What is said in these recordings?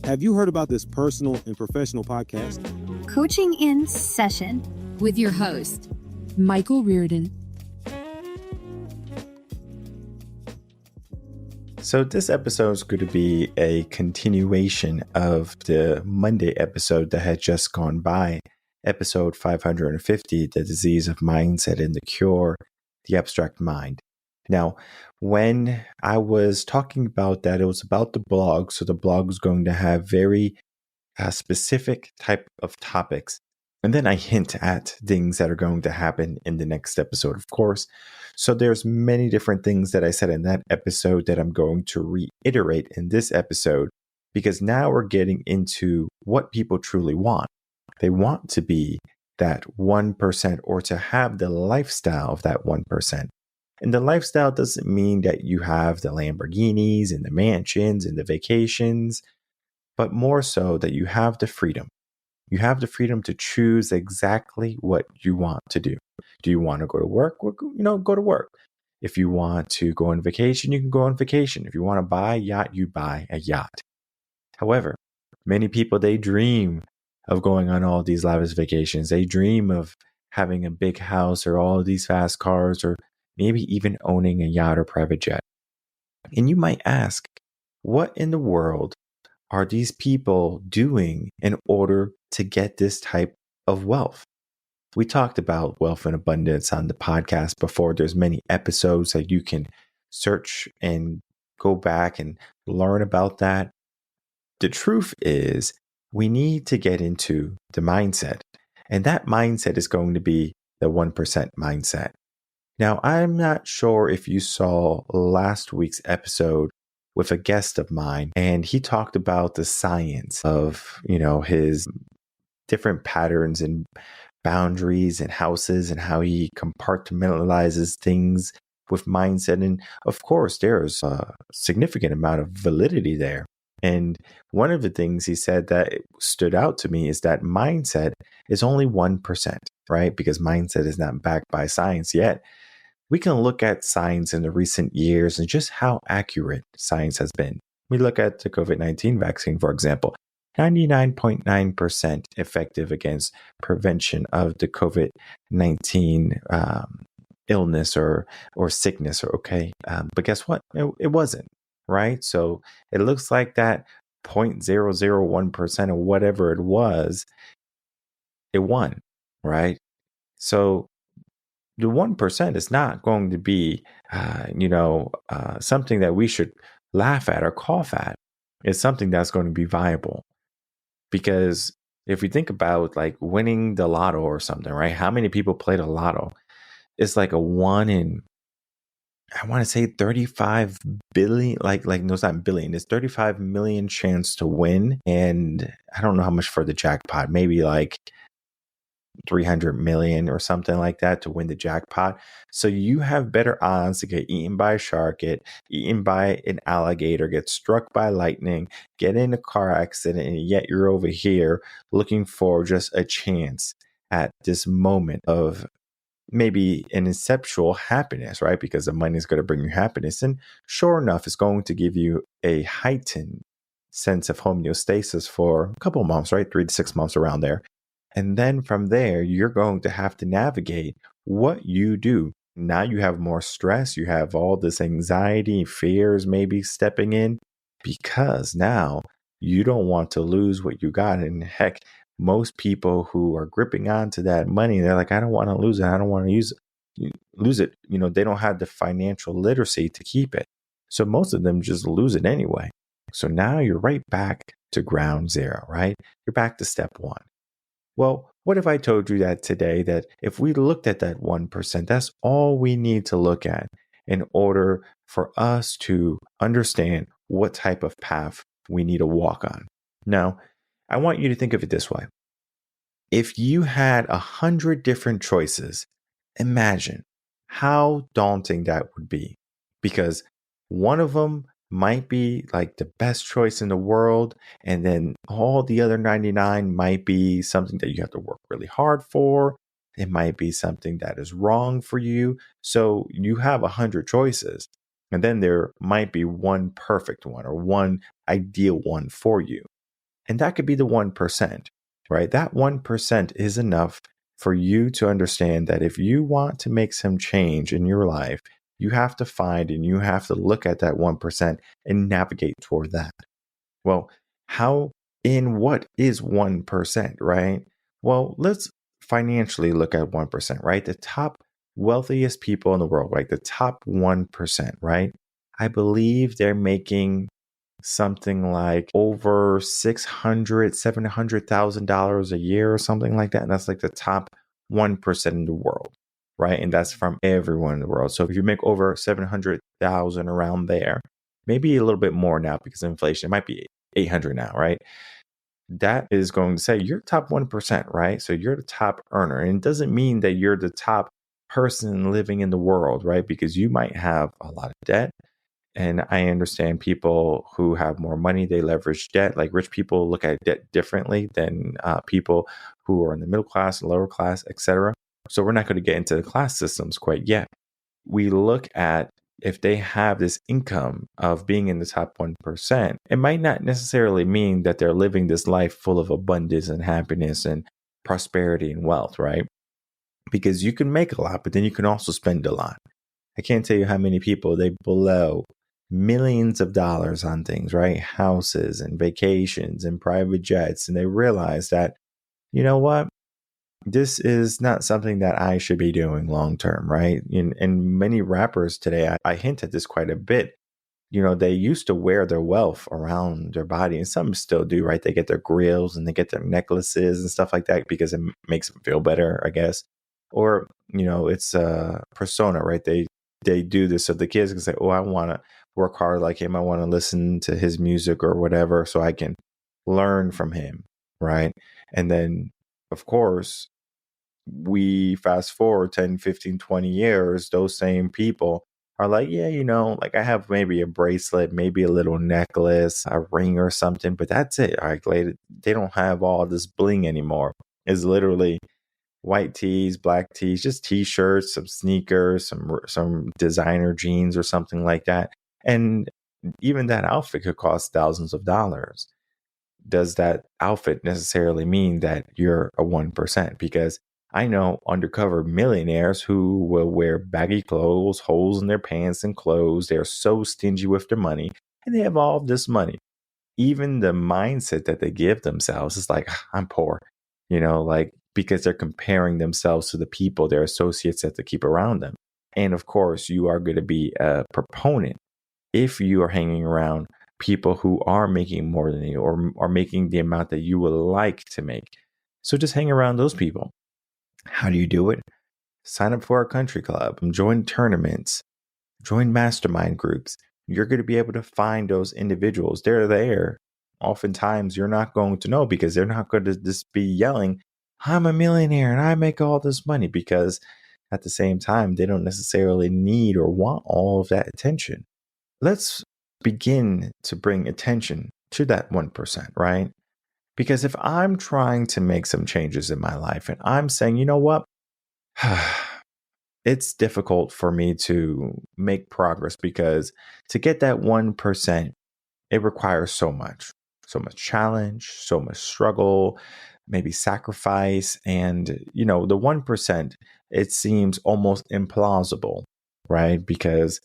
Have you heard about this personal and professional podcast? Coaching in Session with your host, Michael Rearden. So this episode is going to be a continuation of the Monday episode that had just gone by, episode 550, The Disease of Mindset and the Cure, the Abstract Mind. Now, when I was talking about that, it was about the blog. So the blog was going to have very specific type of topics. And then I hint at things that are going to happen in the next episode, of course. So there's many different things that I said in that episode that I'm going to reiterate in this episode, because now we're getting into what people truly want. They want to be that 1% or to have the lifestyle of that 1%. And the lifestyle doesn't mean that you have the Lamborghinis and the mansions and the vacations, but more so that you have the freedom. You have the freedom to choose exactly what you want to do. Do you want to go to work? Well, go to work. If you want to go on vacation, you can go on vacation. If you want to buy a yacht, you buy a yacht. However, many people, they dream of going on all these lavish vacations. They dream of having a big house or all of these fast cars, or maybe even owning a yacht or private jet. And you might ask, what in the world are these people doing in order to get this type of wealth? We talked about wealth and abundance on the podcast before. There's many episodes that you can search and go back and learn about that. The truth is, we need to get into the mindset. And that mindset is going to be the 1% mindset. Now, I'm not sure if you saw last week's episode with a guest of mine, and he talked about the science of, his different patterns and boundaries and houses and how he compartmentalizes things with mindset. And of course, there's a significant amount of validity there. And one of the things he said that stood out to me is that mindset is only 1%, right? Because mindset is not backed by science yet. We can look at science in the recent years and just how accurate science has been. We look at the COVID-19 vaccine, for example, 99.9% effective against prevention of the COVID-19 illness or sickness. But guess what? It wasn't, right? So it looks like that 0.001% or whatever it was, it won, right? So the 1% is not going to be, something that we should laugh at or cough at. It's something that's going to be viable. Because if we think about like winning the lotto or something, right? How many people play the lotto? It's like a 1 in, I want to say 35 billion, no, it's not billion. It's 35 million chance to win. And I don't know how much for the jackpot, maybe like 300 million or something like that to win the jackpot. So you have better odds to get eaten by a shark, get eaten by an alligator, get struck by lightning, get in a car accident, and yet you're over here looking for just a chance at this moment of maybe an inceptual happiness, right? Because the money is going to bring you happiness. And sure enough, it's going to give you a heightened sense of homeostasis for a couple of months, right? 3 to 6 months around there. And then from there, you're going to have to navigate what you do. Now you have more stress. You have all this anxiety, fears maybe stepping in, because now you don't want to lose what you got. And heck, most people who are gripping onto that money, they're like, I don't want to lose it. I don't want to lose it. They don't have the financial literacy to keep it. So most of them just lose it anyway. So now you're right back to ground zero, right? You're back to step one. Well, what if I told you that today, that if we looked at that 1%, that's all we need to look at in order for us to understand what type of path we need to walk on. Now, I want you to think of it this way. If you had 100 different choices, imagine how daunting that would be, because one of them might be like the best choice in the world, and then all the other 99 might be something that you have to work really hard for. It might be something that is wrong for you. So you have 100 choices, and then there might be one perfect one or one ideal one for you. And that could be the 1%, right? That 1% is enough for you to understand that if you want to make some change in your life, you have to find and you have to look at that 1% and navigate toward that. Well, how in what is 1%, right? Well, let's financially look at 1%, right? The top wealthiest people in the world, like the top 1%, right? I believe they're making something like over $700,000 a year or something like that. And that's like the top 1% in the world, right? And that's from everyone in the world. So if you make over 700,000 around there, maybe a little bit more now because of inflation, it might be 800 now, right? That is going to say you're top 1%, right? So you're the top earner. And it doesn't mean that you're the top person living in the world, right? Because you might have a lot of debt. And I understand people who have more money, they leverage debt. Like rich people look at debt differently than people who are in the middle class, lower class, etc. So we're not going to get into the class systems quite yet. We look at if they have this income of being in the top 1%, it might not necessarily mean that they're living this life full of abundance and happiness and prosperity and wealth, right? Because you can make a lot, but then you can also spend a lot. I can't tell you how many people they blow millions of dollars on things, right? Houses and vacations and private jets. And they realize that, you know what? This is not something that I should be doing long term, right? And many rappers today, I hint at this quite a bit. You know, they used to wear their wealth around their body, and some still do, right? They get their grills and they get their necklaces and stuff like that because it makes them feel better, I guess. Or, you know, it's a persona, right? They do this so the kids can say, oh, I want to work hard like him. I want to listen to his music or whatever so I can learn from him, right? And then, of course, we fast forward 10, 15, 20 years, those same people are like, yeah, you know, like I have maybe a bracelet, maybe a little necklace, a ring or something, but that's it. All right, they don't have all this bling anymore. It's literally white tees, black tees, just t-shirts, some sneakers, some designer jeans or something like that. And even that outfit could cost thousands of dollars. Does that outfit necessarily mean that you're a 1%? Because I know undercover millionaires who will wear baggy clothes, holes in their pants and clothes. They're so stingy with their money and they have all this money. Even the mindset that they give themselves is like, I'm poor, you know, like because they're comparing themselves to the people, their associates that they keep around them. And of course, you are going to be a proponent if you are hanging around people who are making more than you or are making the amount that you would like to make. So just hang around those people. How do you do it? Sign up for a country club, join tournaments, join mastermind groups. You're going to be able to find those individuals. They're there. Oftentimes, you're not going to know because they're not going to just be yelling, I'm a millionaire and I make all this money, because at the same time, they don't necessarily need or want all of that attention. Let's begin to bring attention to that 1%, right? Because if I'm trying to make some changes in my life and I'm saying, you know what? It's difficult for me to make progress because to get that 1%, it requires so much challenge, so much struggle, maybe sacrifice. And, you know, the 1%, it seems almost implausible, right? Because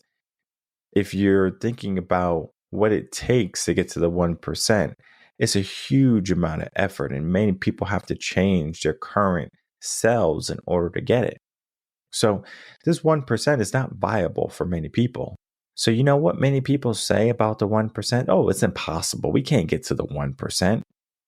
if you're thinking about what it takes to get to the 1%, it's a huge amount of effort. And many people have to change their current selves in order to get it. So this 1% is not viable for many people. So you know what many people say about the 1%? Oh, it's impossible. We can't get to the 1%.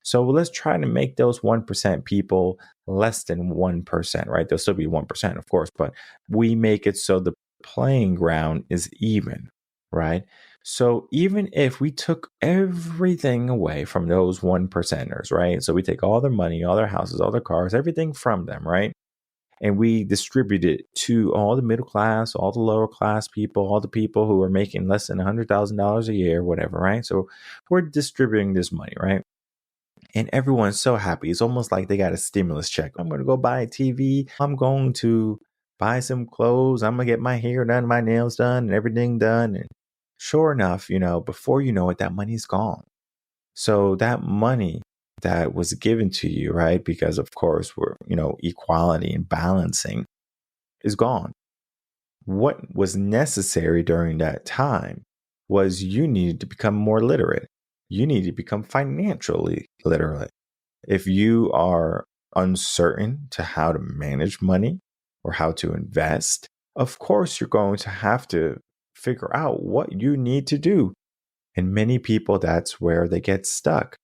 So let's try to make those 1% people less than 1%, right? There'll still be 1%, of course, but we make it so the playing ground is even, right? So even if we took everything away from those 1%ers, right? So we take all their money, all their houses, all their cars, everything from them, right? And we distribute it to all the middle class, all the lower class people, all the people who are making less than $100,000 a year, whatever, right? So we're distributing this money, right? And everyone's so happy. It's almost like they got a stimulus check. I'm going to go buy a TV. I'm going to buy some clothes. I'm going to get my hair done, my nails done, and everything done. And sure enough, you know, before you know it, that money's gone. So that money that was given to you, right? Because of course we're, equality and balancing is gone. What was necessary during that time was you needed to become more literate. You need to become financially literate. If you are uncertain to how to manage money or how to invest, of course you're going to have to figure out what you need to do. And many people, that's where they get stuck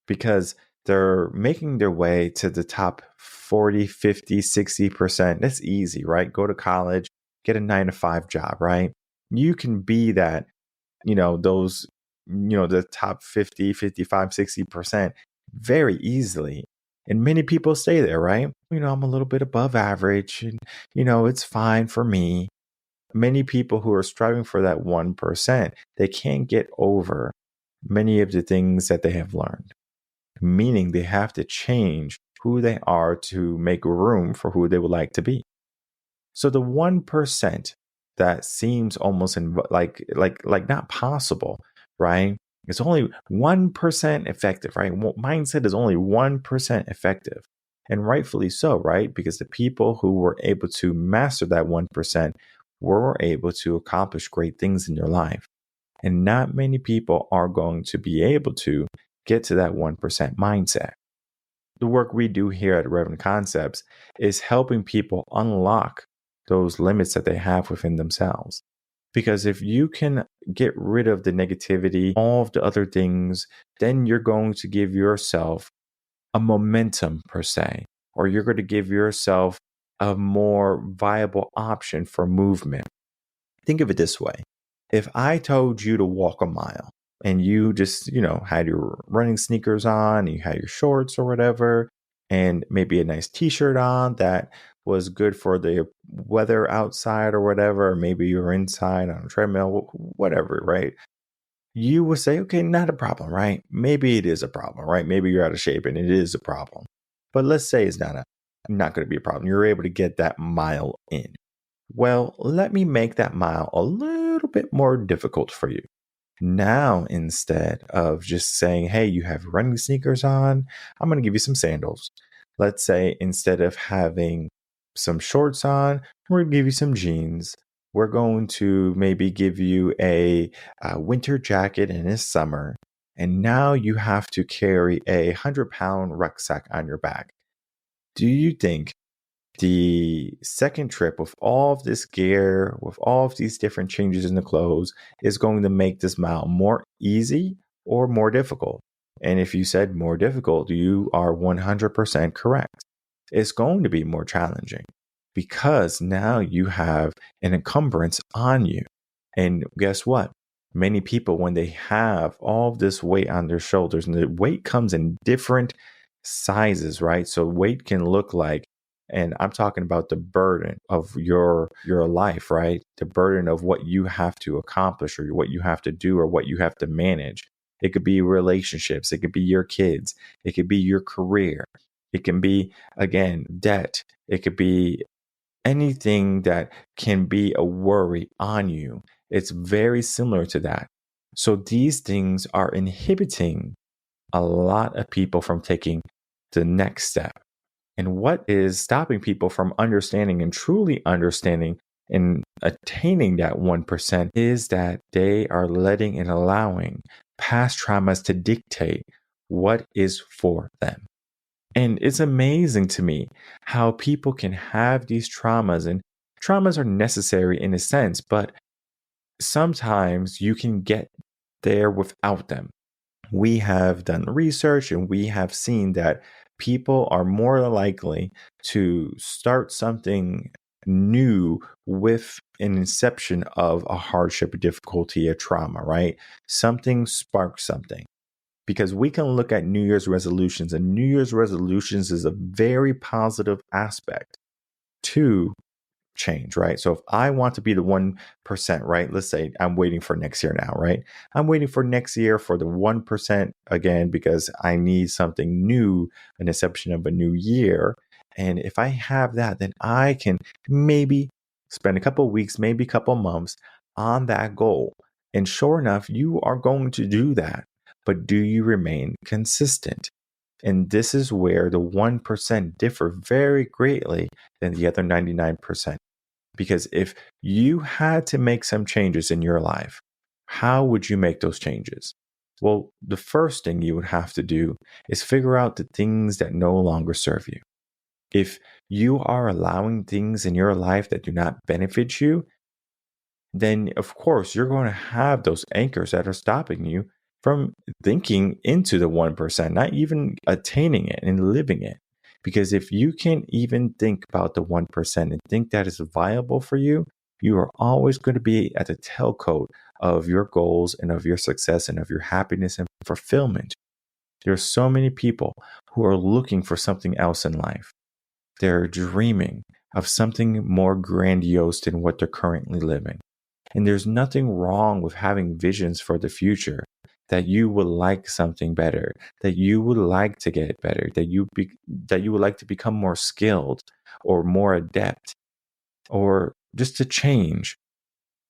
because they're making their way to the top 40, 50, 60%. That's easy, right? Go to college, get a 9 to 5 job, right? You can be that, those, the top 50, 55, 60% very easily. And many people stay there, right? I'm a little bit above average and, it's fine for me. Many people who are striving for that 1%, they can't get over many of the things that they have learned, meaning they have to change who they are to make room for who they would like to be. So the 1% that seems almost like not possible, right? It's only 1% effective, right? Mindset is only 1% effective. And rightfully so, right? Because the people who were able to master that 1% were able to accomplish great things in their life. And not many people are going to be able to get to that 1% mindset. The work we do here at Reven Concepts is helping people unlock those limits that they have within themselves. Because if you can get rid of the negativity, all of the other things, then you're going to give yourself a momentum per se, or you're going to give yourself a more viable option for movement. Think of it this way. If I told you to walk a mile and you just, had your running sneakers on, you had your shorts or whatever, and maybe a nice t-shirt on that was good for the weather outside or whatever, or maybe you're inside on a treadmill, whatever, right? You would say, okay, not a problem, right? Maybe it is a problem, right? Maybe you're out of shape and it is a problem. But let's say it's not going to be a problem. You're able to get that mile in. Well, let me make that mile a little bit more difficult for you. Now, instead of just saying, hey, you have running sneakers on, I'm going to give you some sandals. Let's say instead of having some shorts on, we're going to give you some jeans. We're going to maybe give you a winter jacket in this summer. And now you have to carry a 100-pound rucksack on your back. Do you think the second trip with all of this gear, with all of these different changes in the clothes, is going to make this mile more easy or more difficult? And if you said more difficult, you are 100% correct. It's going to be more challenging because now you have an encumbrance on you. And guess what? Many people, when they have all of this weight on their shoulders, and the weight comes in different sizes, right? So weight can look like, and I'm talking about the burden of your life, right? The burden of what you have to accomplish or what you have to do or what you have to manage. It could be relationships. It could be your kids. It could be your career. It can be, again, debt. It could be anything that can be a worry on you. It's very similar to that. So these things are inhibiting a lot of people from taking the next step. And what is stopping people from understanding and truly understanding and attaining that 1% is that they are letting and allowing past traumas to dictate what is for them. And it's amazing to me how people can have these traumas, and traumas are necessary in a sense, but sometimes you can get there without them. We have done research and we have seen that people are more likely to start something new with an inception of a hardship, a difficulty, a trauma, right? Something sparks something. Because we can look at New Year's resolutions, and New Year's resolutions is a very positive aspect to change, right? So if I want to be the 1%, right? Let's say I'm waiting for next year now, right? I'm waiting for next year for the 1% again, because I need something new, an inception of a new year. And if I have that, then I can maybe spend a couple of weeks, maybe a couple of months on that goal. And sure enough, you are going to do that. but do you remain consistent? And this is where the 1% differ very greatly than the other 99%. Because if you had to make some changes in your life, how would you make those changes? Well, the first thing you would have to do is figure out the things that no longer serve you. If you are allowing things in your life that do not benefit you, then of course you're going to have those anchors that are stopping you from thinking into the 1%, not even attaining it and living it. Because if you can't even think about the 1% and think that is viable for you, you are always going to be at the tailcoat of your goals and of your success and of your happiness and fulfillment. There are so many people who are looking for something else in life. They're dreaming of something more grandiose than what they're currently living. And there's nothing wrong with having visions for the future, that you would like something better, that you would like to get better, that you would like to become more skilled or more adept, or just to change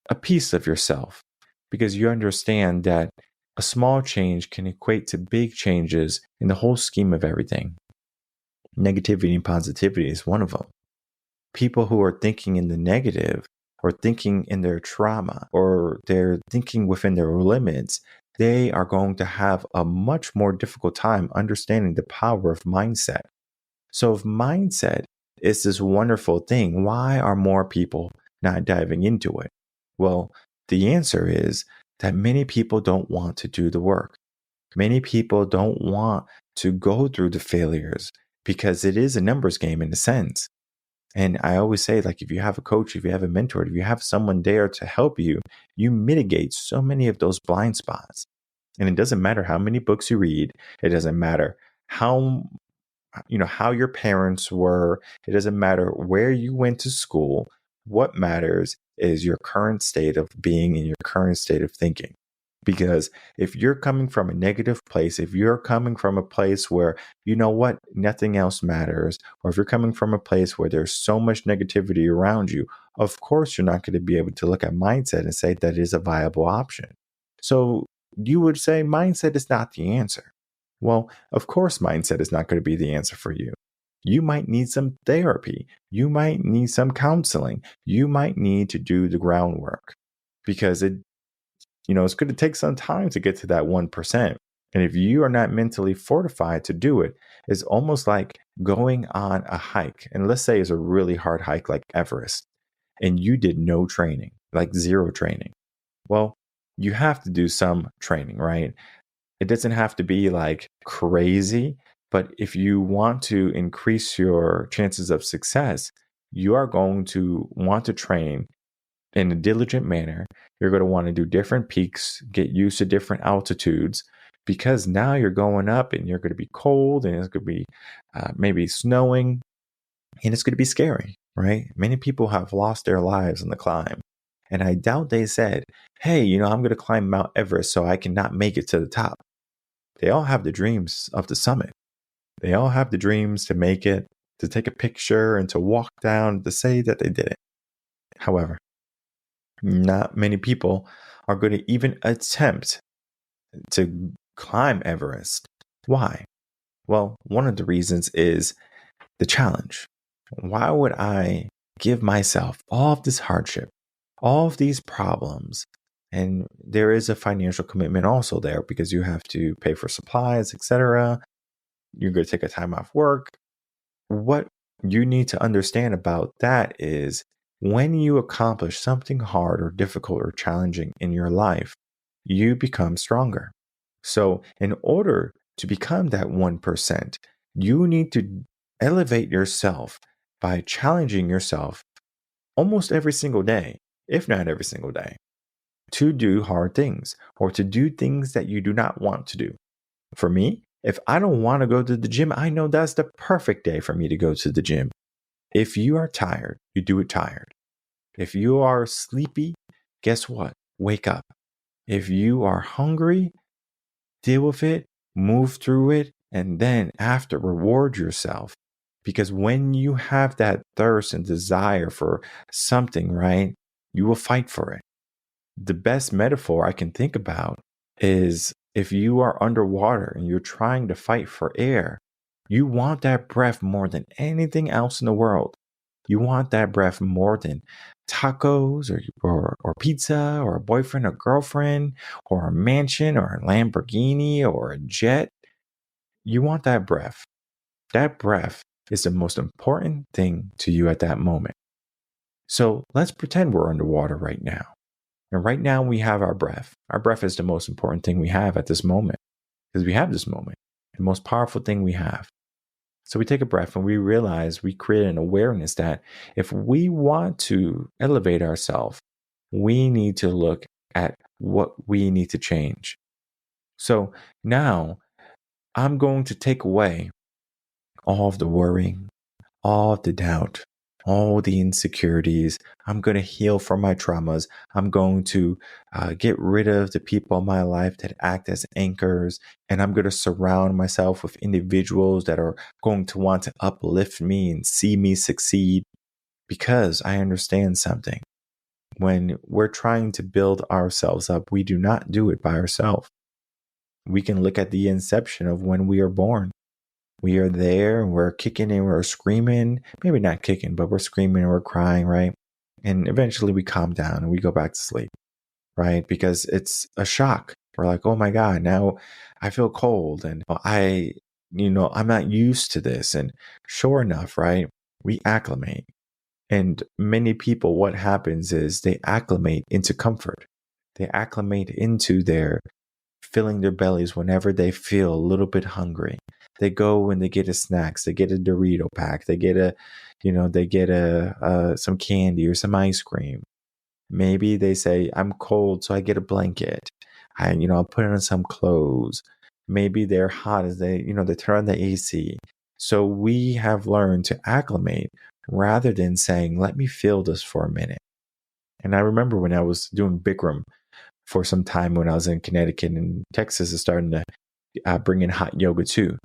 a piece of yourself, because you understand that a small change can equate to big changes in the whole scheme of everything. Negativity and positivity is one of them. People who are thinking in the negative or thinking in their trauma or they're thinking within their limits, they are going to have a much more difficult time understanding the power of mindset. So if mindset is this wonderful thing, why are more people not diving into it? Well, the answer is that many people don't want to do the work. Many people don't want to go through the failures because it is a numbers game in a sense. And I always say, like, if you have a coach, if you have a mentor, if you have someone there to help you, you mitigate so many of those blind spots. And it doesn't matter how many books you read. It doesn't matter how your parents were. It doesn't matter where you went to school. What matters is your current state of being and your current state of thinking. Because if you're coming from a negative place, if you're coming from a place where, you know what, nothing else matters, or if you're coming from a place where there's so much negativity around you, of course, you're not going to be able to look at mindset and say that is a viable option. So you would say mindset is not the answer. Well, of course, mindset is not going to be the answer for you. You might need some therapy. You might need some counseling. You might need to do the groundwork, because it's going to take some time to get to that 1%. And if you are not mentally fortified to do it, it's almost like going on a hike. And let's say it's a really hard hike like Everest, and you did no training, like zero training. Well, you have to do some training, right? It doesn't have to be like crazy, but if you want to increase your chances of success, you are going to want to train in a diligent manner. You're going to want to do different peaks, get used to different altitudes, because now you're going up and you're going to be cold and it's going to be maybe snowing and it's going to be scary, right? Many people have lost their lives on the climb. And I doubt they said, hey, I'm going to climb Mount Everest so I cannot make it to the top. They all have the dreams of the summit. They all have the dreams to make it, to take a picture and to walk down, to say that they did it. However, not many people are going to even attempt to climb Everest. Why? Well, one of the reasons is the challenge. Why would I give myself all of this hardship, all of these problems? And there is a financial commitment also there, because you have to pay for supplies, etc. You're going to take a time off work. What you need to understand about that is, when you accomplish something hard or difficult or challenging in your life, you become stronger. So in order to become that 1%, you need to elevate yourself by challenging yourself almost every single day, if not every single day, to do hard things or to do things that you do not want to do. For me, if I don't want to go to the gym, I know that's the perfect day for me to go to the gym. If you are tired, you do it tired. If you are sleepy, guess what? Wake up. If you are hungry, deal with it, move through it, and then after, reward yourself. Because when you have that thirst and desire for something, right, you will fight for it. The best metaphor I can think about is If you are underwater and you're trying to fight for air, you want that breath more than anything else in the world. You want that breath more than tacos or pizza or a boyfriend or girlfriend or a mansion or a Lamborghini or a jet. You want that breath. That breath is the most important thing to you at that moment. So let's pretend we're underwater right now. And right now we have our breath. Our breath is the most important thing we have at this moment because we have this moment, the most powerful thing we have. So we take a breath and we realize we create an awareness that if we want to elevate ourselves, we need to look at what we need to change. So now I'm going to take away all of the worrying, all of the doubt, all the insecurities. I'm going to heal from my traumas. I'm going to get rid of the people in my life that act as anchors. And I'm going to surround myself with individuals that are going to want to uplift me and see me succeed, because I understand something. When we're trying to build ourselves up, we do not do it by ourselves. We can look at the inception of when we are born. We are there and we're kicking and we're screaming, maybe not kicking, but we're screaming and we're crying, right? And eventually we calm down and we go back to sleep, right? Because it's a shock. We're like, oh my God, now I feel cold and I'm not used to this. And sure enough, right? We acclimate. And many people, what happens is they acclimate into comfort. They acclimate into their filling their bellies whenever they feel a little bit hungry. They go and they get a snacks. They get a Dorito pack. They get some candy or some ice cream. Maybe they say, I'm cold, so I get a blanket. I'll put on some clothes. Maybe they're hot as they turn on the AC. So we have learned to acclimate rather than saying, let me feel this for a minute. And I remember when I was doing Bikram for some time when I was in Connecticut, and Texas is starting to bring in hot yoga too.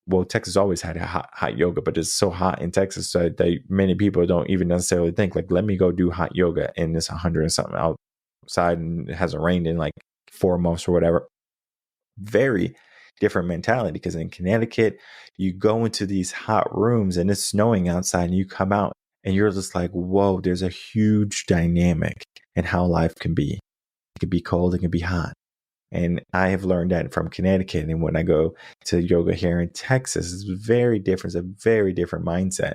Well, Texas always had a hot yoga, but it's so hot in Texas so that many people don't even necessarily think like, let me go do hot yoga and it's 100 and something outside and it hasn't rained in like 4 months or whatever. Very different mentality, because in Connecticut, you go into these hot rooms and it's snowing outside and you come out and you're just like, whoa, there's a huge dynamic in how life can be. It can be cold, it can be hot. And I have learned that from Connecticut. And when I go to yoga here in Texas, it's very different. It's a very different mindset,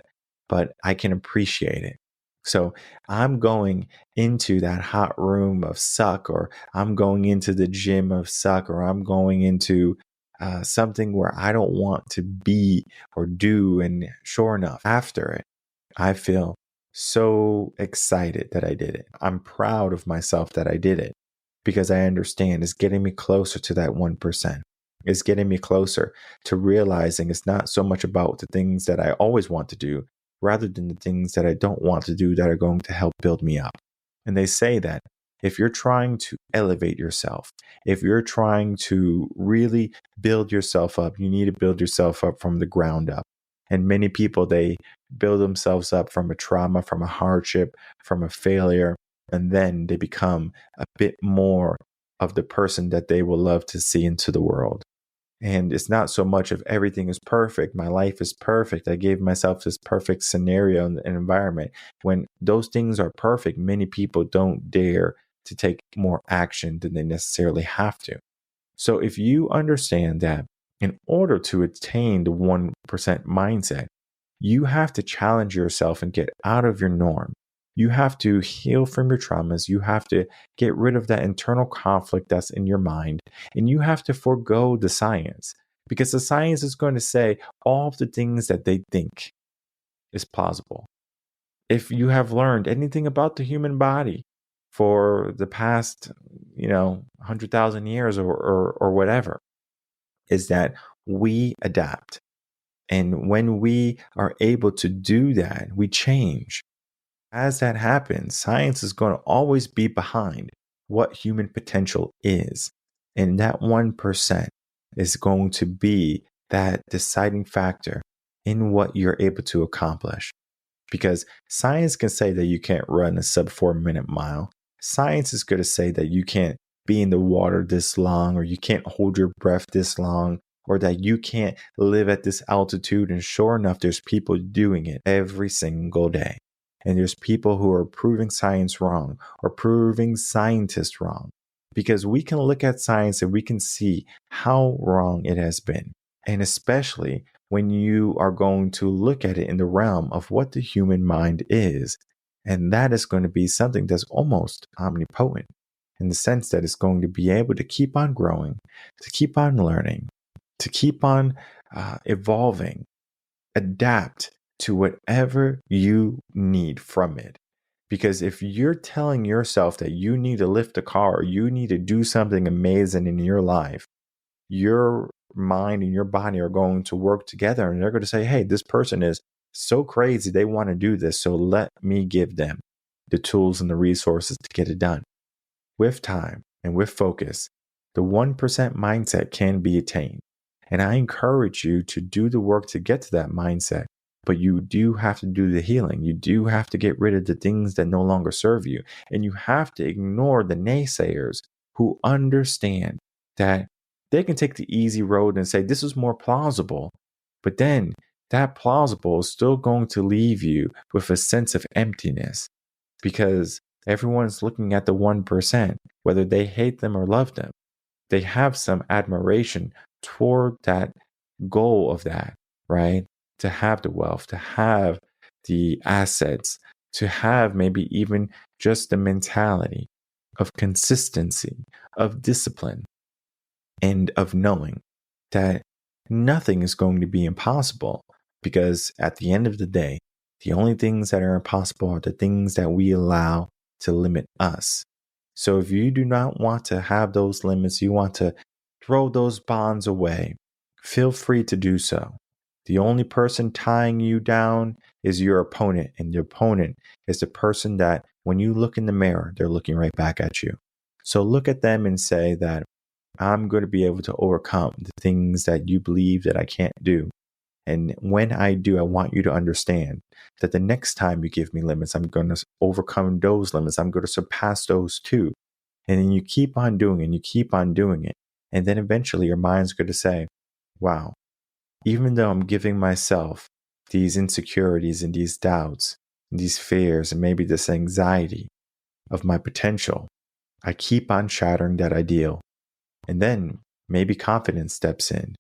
but I can appreciate it. So I'm going into that hot room of suck, or I'm going into the gym of suck, or I'm going into something where I don't want to be or do. And sure enough, after it, I feel so excited that I did it. I'm proud of myself that I did it, because I understand it's getting me closer to that 1%. It's getting me closer to realizing it's not so much about the things that I always want to do, rather than the things that I don't want to do that are going to help build me up. And they say that if you're trying to elevate yourself, if you're trying to really build yourself up, you need to build yourself up from the ground up. And many people, they build themselves up from a trauma, from a hardship, from a failure, and then they become a bit more of the person that they will love to see into the world. And it's not so much of everything is perfect. My life is perfect. I gave myself this perfect scenario and environment. When those things are perfect, many people don't dare to take more action than they necessarily have to. So if you understand that in order to attain the 1% mindset, you have to challenge yourself and get out of your norm. You have to heal from your traumas. You have to get rid of that internal conflict that's in your mind. And you have to forego the science, because the science is going to say all of the things that they think is plausible. If you have learned anything about the human body for the past, 100,000 years or whatever, is that we adapt. And when we are able to do that, we change. As that happens, science is going to always be behind what human potential is. And that 1% is going to be that deciding factor in what you're able to accomplish. Because science can say that you can't run a sub 4 minute mile. Science is going to say that you can't be in the water this long, or you can't hold your breath this long, or that you can't live at this altitude. And sure enough, there's people doing it every single day. And there's people who are proving science wrong or proving scientists wrong, because we can look at science and we can see how wrong it has been. And especially when you are going to look at it in the realm of what the human mind is. And that is going to be something that's almost omnipotent, in the sense that it's going to be able to keep on growing, to keep on learning, to keep on evolving, adapt to whatever you need from it. Because if you're telling yourself that you need to lift a car, or you need to do something amazing in your life, your mind and your body are going to work together, and they're going to say, hey, this person is so crazy, they want to do this, so let me give them the tools and the resources to get it done. With time and with focus, the 1% mindset can be attained. And I encourage you to do the work to get to that mindset. But you do have to do the healing. You do have to get rid of the things that no longer serve you. And you have to ignore the naysayers who understand that they can take the easy road and say, this is more plausible. But then that plausible is still going to leave you with a sense of emptiness, because everyone's looking at the 1%, whether they hate them or love them. They have some admiration toward that goal of that, right? To have the wealth, to have the assets, to have maybe even just the mentality of consistency, of discipline, and of knowing that nothing is going to be impossible, because at the end of the day, the only things that are impossible are the things that we allow to limit us. So if you do not want to have those limits, you want to throw those bonds away, feel free to do so. The only person tying you down is your opponent, and the opponent is the person that when you look in the mirror, they're looking right back at you. So look at them and say that I'm going to be able to overcome the things that you believe that I can't do. And when I do, I want you to understand that the next time you give me limits, I'm going to overcome those limits. I'm going to surpass those too. And then you keep on doing it, and you keep on doing it. And then eventually your mind's going to say, wow, even though I'm giving myself these insecurities and these doubts and these fears and maybe this anxiety of my potential, I keep on shattering that ideal. And then maybe confidence steps in.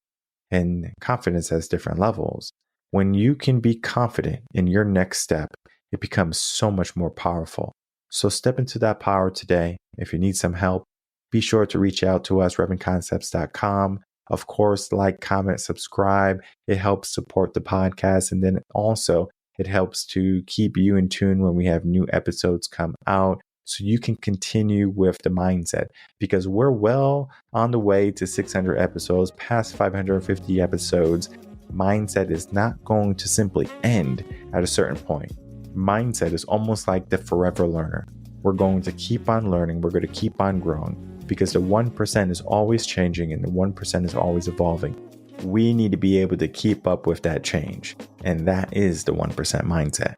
And confidence has different levels. When you can be confident in your next step, it becomes so much more powerful. So step into that power today. If you need some help, be sure to reach out to us, revenconcepts.com. Of course, like, comment, subscribe. It helps support the podcast. And then also it helps to keep you in tune when we have new episodes come out, so you can continue with the mindset, because we're well on the way to 600 episodes, past 550 episodes. Mindset is not going to simply end at a certain point. Mindset is almost like the forever learner. We're going to keep on learning. We're going to keep on growing, because the 1% is always changing and the 1% is always evolving. We need to be able to keep up with that change. And that is the 1% mindset.